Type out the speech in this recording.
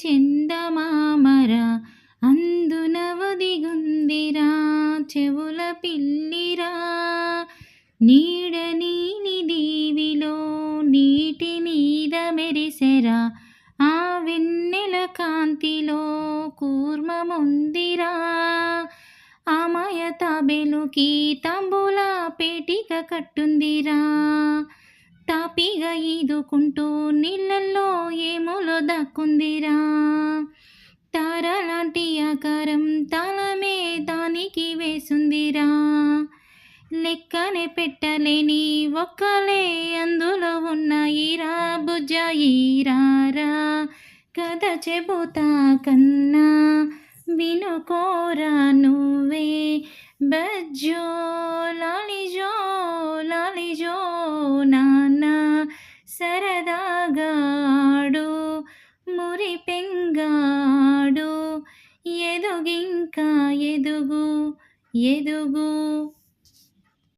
చందమామరా అందున ఒదిగుందిరా చెవుల పిల్లిరా నీడ నీలి దీవిలో నీటి మీద మెరిసెరా ఆ వెన్నెల కాంతిలో కూర్మముందిరా ఆమాయ తాబేలుకి తాంబూల పేటిక కట్టుందిరా తాపిగా ఈదుకుంటూ నీళ్ళల్లో ఏములో దాక్కుందిరా తారలాంటి ఆకారం తాళమే దానికి వేసుందిరా లెక్కనే పెట్టలేని ఒక్కలే అందులో ఉన్నాయిరా బుజ్జాయిరారా కథ చెబుతా కన్నా వినుకోరా నువ్వే బజ్జో లాలిజో లాలిజో నాన్న సరదాగాడు మురిపెంగాడు ఎదుగింకా ఎదుగు ఎదుగు